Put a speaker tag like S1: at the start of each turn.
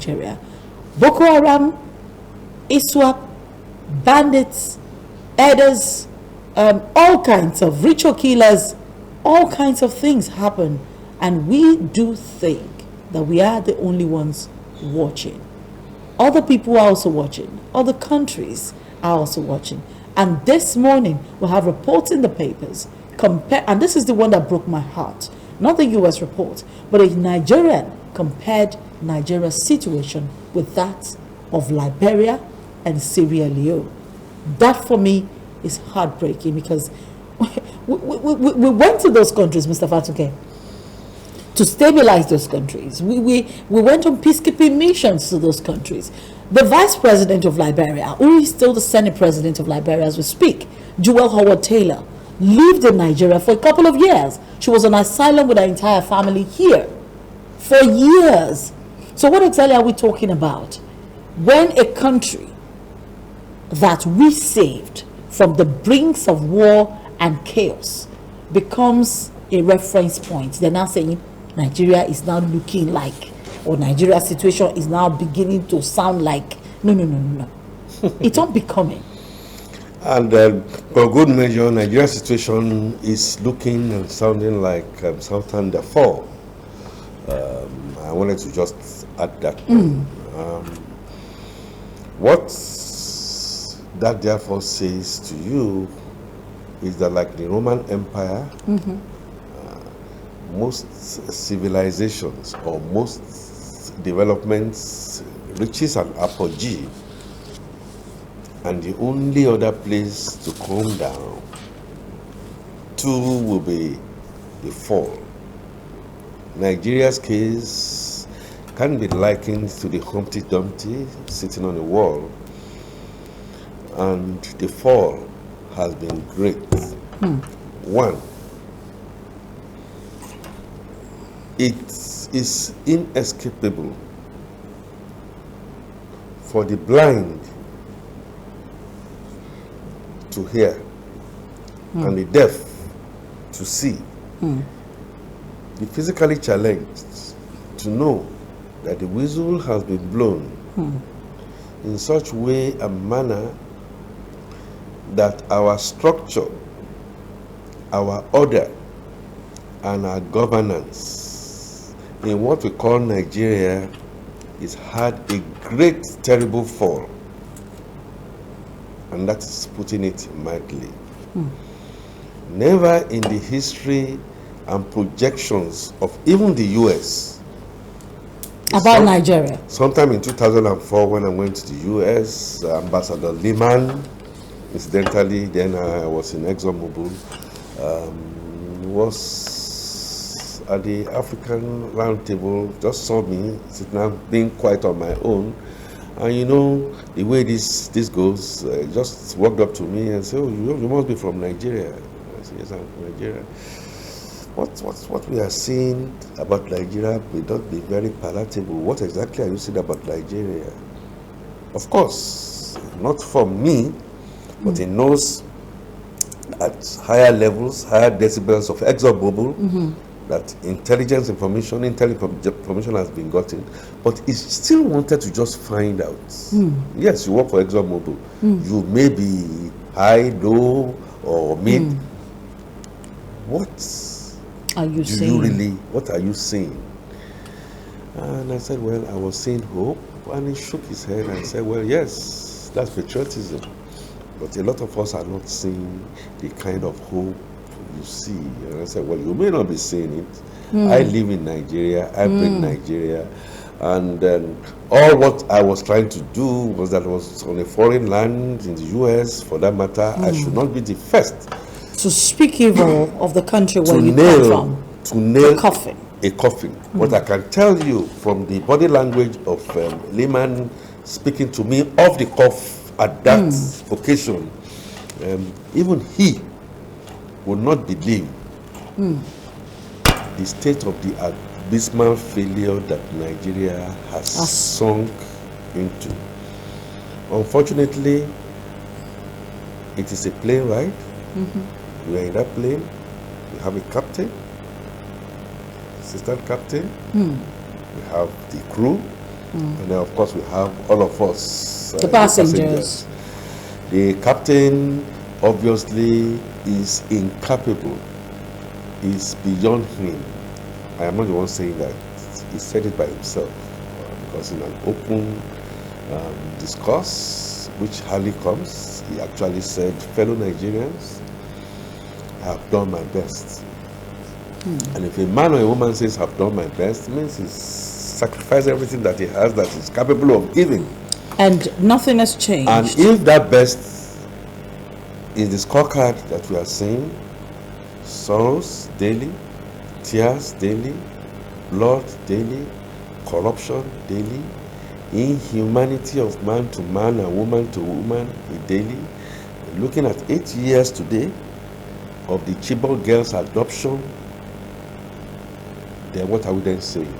S1: Nigeria. Boko Haram, ISWAP, bandits, herders, all kinds of ritual killers, all kinds of things happen. And we do think that we are the only ones watching. Other people are also watching. Other countries are also watching. And this morning, we'll have reports in the papers. And this is the one that broke my heart. Not the US report, but a Nigerian compared Nigeria's situation with that of Liberia and Sierra Leone. That for me is heartbreaking, because we went to those countries, Mr. Fatuke, to stabilize those countries. We went on peacekeeping missions to those countries. The vice president of Liberia, who is still the Senate president of Liberia as we speak, Jewel Howard Taylor, lived in Nigeria for a couple of years. She was on asylum with her entire family here for years. So what exactly are we talking about? When a country that we saved from the brinks of war and chaos becomes a reference point, they're now saying Nigeria is now looking like, or Nigeria's situation is now beginning to sound like, no. It's unbecoming.
S2: And for good measure, Nigeria's situation is looking and sounding like Southern Darfur. I wanted to just add that. What that therefore says to you is that, like the Roman Empire, most civilizations or most developments reaches an apogee, and the only other place to come down to will be the fall. Nigeria's case can be likened to the Humpty Dumpty sitting on a wall, and the fall has been great. One, it is inescapable for the blind to hear and the deaf to see. The physically challenged to know that the whistle has been blown in such way and manner that our structure, our order, and our governance in what we call Nigeria is had a great, terrible fall. And that is putting it mildly. Never in the history and projections of even the US.
S1: About Nigeria.
S2: Sometime in 2004, when I went to the US, Ambassador Liman, incidentally, then I was in ExxonMobil, was at the African Roundtable, just saw me sitting down, being quite on my own. And you know, the way this goes, just walked up to me and said, "Oh, you must be from Nigeria." I said, "Yes, I'm from Nigeria." What we are seeing about Nigeria may not be very palatable. What exactly are you saying about Nigeria? Of course, not from me, but he knows at higher levels, higher decibels of ExxonMobil, that intelligence information has been gotten, but he still wanted to just find out. Yes, you work for ExxonMobil. You may be high, low, or mid. What
S1: are you saying?
S2: What are you saying? And I said, well, I was saying hope, and he shook his head and said, well, yes, that's patriotism. But a lot of us are not seeing the kind of hope you see. And I said, well, you may not be seeing it. I live in Nigeria, I bring Nigeria, and all what I was trying to do was that I was on a foreign land in the US, for that matter. I should not be the first
S1: to speak evil of the country where you come from.
S2: To nail
S1: a coffin.
S2: What I can tell you from the body language of Lehman speaking to me off the cuff at that occasion, even he would not believe the state of the abysmal failure that Nigeria has sunk into. Unfortunately, it is a plane ride. We are in that plane. We have a captain, assistant captain. We have the crew. And then, of course, we have all of us,
S1: The passengers.
S2: The captain, obviously, is incapable, is beyond him. I am not the one saying that. He said it by himself, because in an open discourse, which hardly comes, he actually said, fellow Nigerians, I have done my best. And if a man or a woman says, I've done my best, it means he's sacrificed everything that he has that he's capable of giving.
S1: And nothing has changed.
S2: And if that best is the scorecard that we are seeing, sorrows daily, tears daily, blood daily, corruption daily, inhumanity of man to man and woman to woman daily, looking at 8 years today of the Chibok girls' adoption, then what are we then saying?